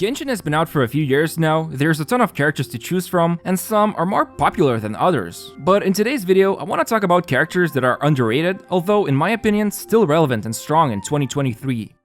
Genshin has been out for a few years now, there's a ton of characters to choose from, and some are more popular than others. But in today's video, I want to talk about characters that are underrated, although in my opinion, still relevant and strong in 2023.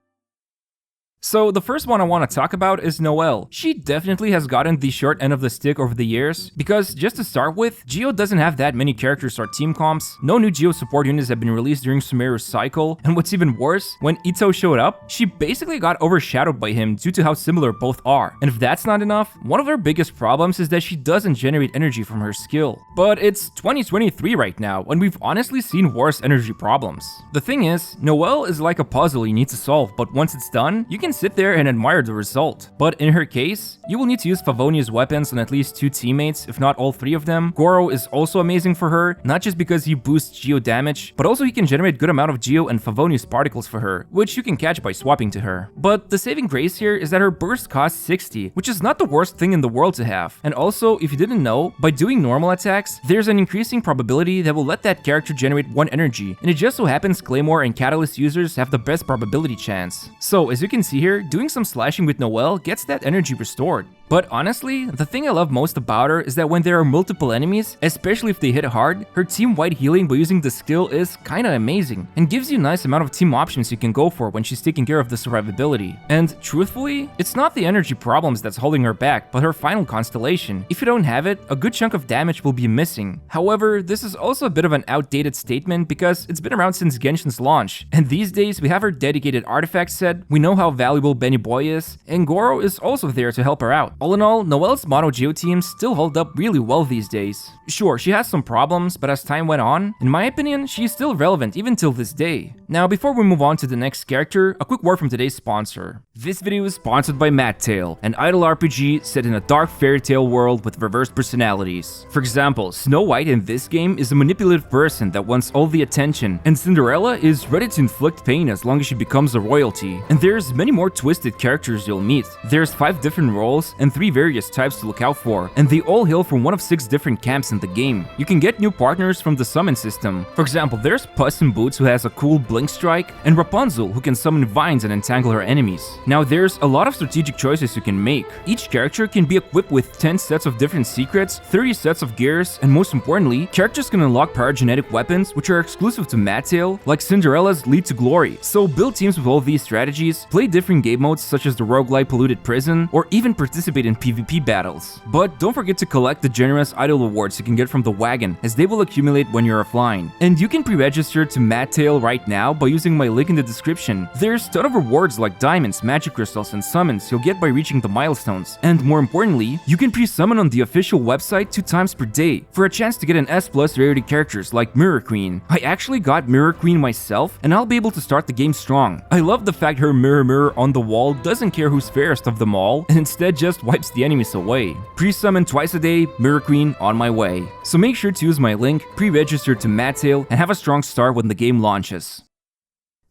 So the first one I want to talk about is Noelle. She definitely has gotten the short end of the stick over the years, because just to start with, Geo doesn't have that many characters or team comps, no new Geo support units have been released during Sumeru's cycle, and what's even worse, when Itto showed up, she basically got overshadowed by him due to how similar both are. And if that's not enough, one of her biggest problems is that she doesn't generate energy from her skill. But it's 2023 right now, and we've honestly seen worse energy problems. The thing is, Noelle is like a puzzle you need to solve, but once it's done, you can sit there and admire the result. But in her case, you will need to use Favonia's weapons on at least 2 teammates, if not all 3 of them. Goro is also amazing for her, not just because he boosts Geo damage, but also he can generate good amount of Geo and Favonia's particles for her, which you can catch by swapping to her. But the saving grace here is that her burst costs 60, which is not the worst thing in the world to have. And also, if you didn't know, by doing normal attacks, there's an increasing probability that will let that character generate 1 energy, and it just so happens Claymore and Catalyst users have the best probability chance. So as you can see here, doing some slashing with Noelle gets that energy restored. But honestly, the thing I love most about her is that when there are multiple enemies, especially if they hit hard, her team-wide healing by using the skill is kinda amazing, and gives you a nice amount of team options you can go for when she's taking care of the survivability. And truthfully, it's not the energy problems that's holding her back, but her final constellation. If you don't have it, a good chunk of damage will be missing. However, this is also a bit of an outdated statement because it's been around since Genshin's launch, and these days we have her dedicated artifact set, we know how valuable Benny Boy is, and Goro is also there to help her out. All in all, Noelle's mono Geo teams still hold up really well these days. Sure, she has some problems, but as time went on, in my opinion, she's still relevant even till this day. Now, before we move on to the next character, a quick word from today's sponsor. This video is sponsored by Mad Tale, an idle RPG set in a dark fairy tale world with reversed personalities. For example, Snow White in this game is a manipulative person that wants all the attention, and Cinderella is ready to inflict pain as long as she becomes a royalty. And there's many more twisted characters you'll meet. There's 5 different roles and 3 various types to look out for, and they all hail from one of 6 different camps in the game. You can get new partners from the summon system. For example, there's Puss in Boots who has a cool blink strike, and Rapunzel who can summon vines and entangle her enemies. Now there's a lot of strategic choices you can make. Each character can be equipped with 10 sets of different secrets, 30 sets of gears, and most importantly, characters can unlock paragenetic weapons which are exclusive to Mad Tale, like Cinderella's Lead to Glory. So build teams with all these strategies, play different game modes such as the roguelike Polluted Prison, or even participate in PvP battles. But don't forget to collect the generous idol awards you can get from the wagon, as they will accumulate when you're offline. And you can pre-register to Mad Tale right now by using my link in the description. There's a ton of rewards like diamonds, magic crystals, and summons you'll get by reaching the milestones. And more importantly, you can pre-summon on the official website 2 times per day for a chance to get an S+ rarity characters like Mirror Queen. I actually got Mirror Queen myself, and I'll be able to start the game strong. I love the fact her mirror on the wall doesn't care who's fairest of them all, and instead just wipes the enemies away. Pre-summon twice a day, Mirror Queen on my way. So make sure to use my link, pre-register to Mad Tale, and have a strong start when the game launches.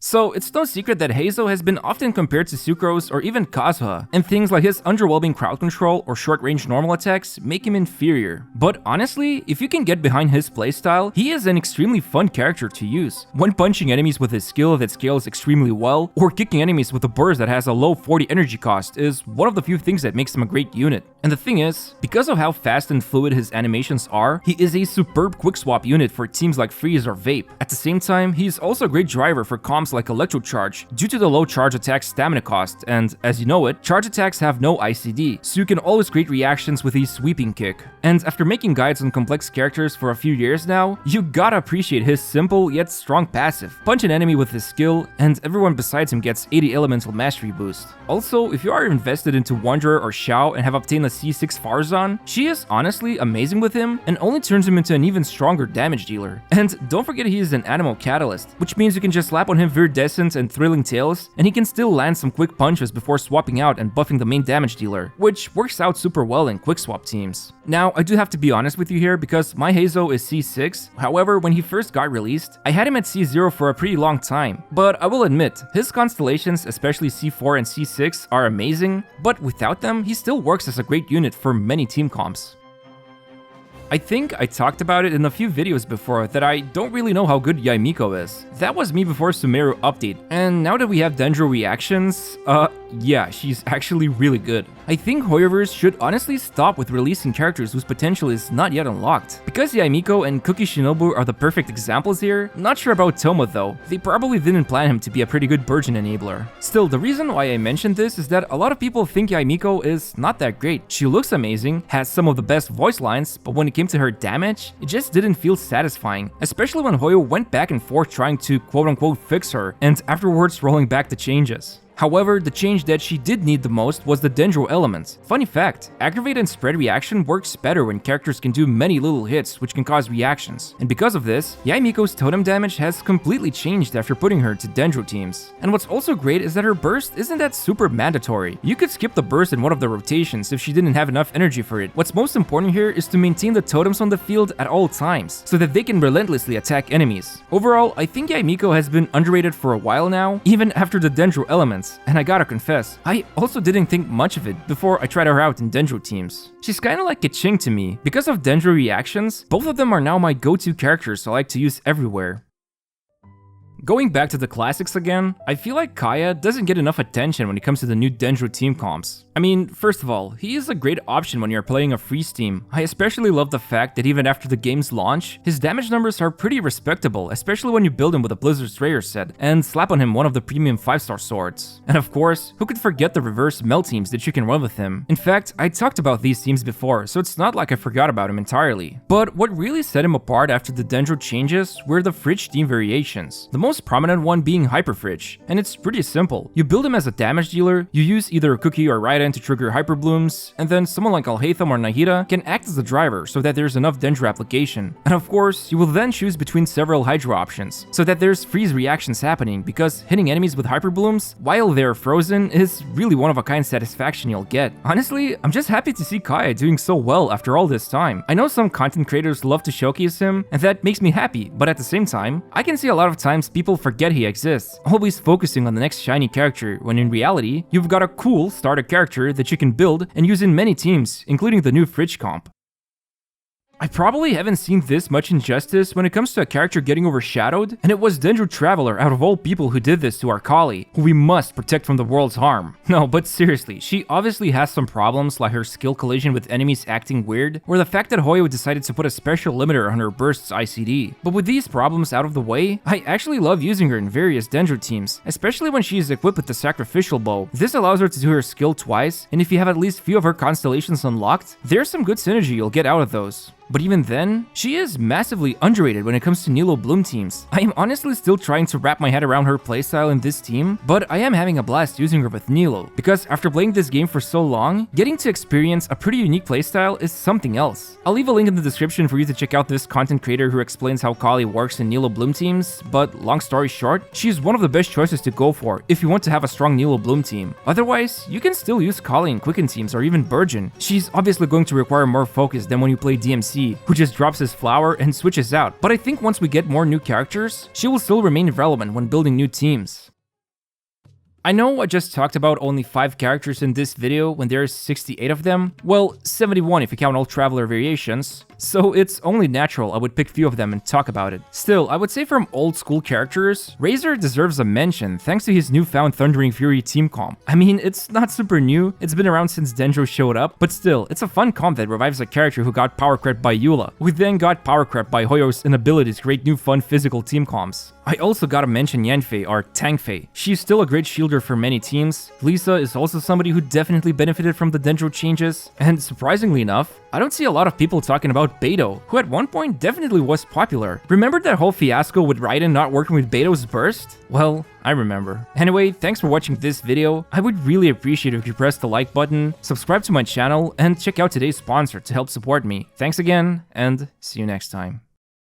So, it's no secret that Heizo has been often compared to Sucrose or even Kazuha, and things like his underwhelming crowd control or short-range normal attacks make him inferior. But honestly, if you can get behind his playstyle, he is an extremely fun character to use. When punching enemies with his skill that scales extremely well, or kicking enemies with a burst that has a low 40 energy cost is one of the few things that makes him a great unit. And the thing is, because of how fast and fluid his animations are, he is a superb quick swap unit for teams like Freeze or Vape. At the same time, he's also a great driver for comps like Electro Charge due to the low charge attack stamina cost, and as you know it, charge attacks have no ICD, so you can always create reactions with his sweeping kick. And after making guides on complex characters for a few years now, you gotta appreciate his simple yet strong passive. Punch an enemy with his skill, and everyone besides him gets 80 elemental mastery boost. Also, if you are invested into Wanderer or Xiao and have obtained a C6 Farzan, she is honestly amazing with him and only turns him into an even stronger damage dealer. And don't forget he is an animal catalyst, which means you can just slap on him Viridescence and Thrilling Tales, and he can still land some quick punches before swapping out and buffing the main damage dealer, which works out super well in quick swap teams. Now, I do have to be honest with you here because my Heizo is C6, however, when he first got released, I had him at C0 for a pretty long time. But I will admit, his constellations, especially C4 and C6, are amazing, but without them, he still works as a great unit for many team comps. I think I talked about it in a few videos before that I don't really know how good Yaimiko is. That was me before Sumeru update, and now that we have Dendro reactions, yeah, she's actually really good. I think Hoyoverse should honestly stop with releasing characters whose potential is not yet unlocked. Because Yaimiko and Cookie Shinobu are the perfect examples here, not sure about Toma though. They probably didn't plan him to be a pretty good Burgeon enabler. Still, the reason why I mentioned this is that a lot of people think Yaimiko is not that great. She looks amazing, has some of the best voice lines, but when it came to her damage, it just didn't feel satisfying, especially when Hoyo went back and forth trying to quote-unquote fix her, and afterwards rolling back the changes. However, the change that she did need the most was the Dendro element. Funny fact, Aggravate and Spread reaction works better when characters can do many little hits which can cause reactions. And because of this, Yaimiko's totem damage has completely changed after putting her to Dendro teams. And what's also great is that her burst isn't that super mandatory. You could skip the burst in one of the rotations if she didn't have enough energy for it. What's most important here is to maintain the totems on the field at all times, so that they can relentlessly attack enemies. Overall, I think Yaimiko has been underrated for a while now, even after the Dendro element. And I gotta confess, I also didn't think much of it before I tried her out in Dendro teams. She's kinda like Keqing to me. Because of Dendro reactions, both of them are now my go-to characters I like to use everywhere. Going back to the classics again, I feel like Kaya doesn't get enough attention when it comes to the new Dendro team comps. I mean, first of all, he is a great option when you're playing a freeze team. I especially love the fact that even after the game's launch, his damage numbers are pretty respectable, especially when you build him with a Blizzard Strayer set and slap on him one of the premium 5-star swords. And of course, who could forget the reverse Mel teams that you can run with him? In fact, I talked about these teams before, so it's not like I forgot about him entirely. But what really set him apart after the Dendro changes were the Fridge team variations. The most prominent one being Hyper Fridge, and it's pretty simple. You build him as a damage dealer, you use either a Cookie or Raiden to trigger Hyper Blooms, and then someone like Alhaitham or Nahida can act as the driver so that there's enough Dendro application. And of course, you will then choose between several Hydro options, so that there's freeze reactions happening, because hitting enemies with Hyper Blooms while they're frozen is really one of a kind satisfaction you'll get. Honestly, I'm just happy to see Kaya doing so well after all this time. I know some content creators love to showcase him, and that makes me happy, but at the same time, I can see a lot of times people forget he exists, always focusing on the next shiny character, when in reality, you've got a cool starter character that you can build and use in many teams, including the new Fridge comp. I probably haven't seen this much injustice when it comes to a character getting overshadowed, and it was Dendro Traveler out of all people who did this to Arcali, who we must protect from the world's harm. No, but seriously, she obviously has some problems like her skill collision with enemies acting weird, or the fact that Hoyo decided to put a special limiter on her burst's ICD. But with these problems out of the way, I actually love using her in various Dendro teams, especially when she is equipped with the Sacrificial Bow. This allows her to do her skill twice, and if you have at least few of her constellations unlocked, there's some good synergy you'll get out of those. But even then, she is massively underrated when it comes to Nilo Bloom teams. I am honestly still trying to wrap my head around her playstyle in this team, but I am having a blast using her with Nilo, because after playing this game for so long, getting to experience a pretty unique playstyle is something else. I'll leave a link in the description for you to check out this content creator who explains how Kali works in Nilo Bloom teams, but long story short, she's one of the best choices to go for if you want to have a strong Nilo Bloom team. Otherwise, you can still use Kali in Quicken teams or even Burgeon. She's obviously going to require more focus than when you play DMC, who just drops his flower and switches out, but I think once we get more new characters, she will still remain relevant when building new teams. I know I just talked about only 5 characters in this video when there's 68 of them, well, 71 if you count all Traveler variations, so it's only natural I would pick few of them and talk about it. Still, I would say from old school characters, Razor deserves a mention thanks to his newfound Thundering Fury team comp. I mean, it's not super new, it's been around since Dendro showed up, but still, it's a fun comp that revives a character who got power crept by Eula, who then got power crept by Hoyo's inability to create new fun physical team comps. I also gotta mention Yanfei, or Tangfei. She's still a great shielder for many teams. Lisa is also somebody who definitely benefited from the Dendro changes, and surprisingly enough, I don't see a lot of people talking about Beidou, who at one point definitely was popular. Remember that whole fiasco with Raiden not working with Beidou's burst? Well, I remember. Anyway, thanks for watching this video. I would really appreciate if you press the like button, subscribe to my channel, and check out today's sponsor to help support me. Thanks again, and see you next time.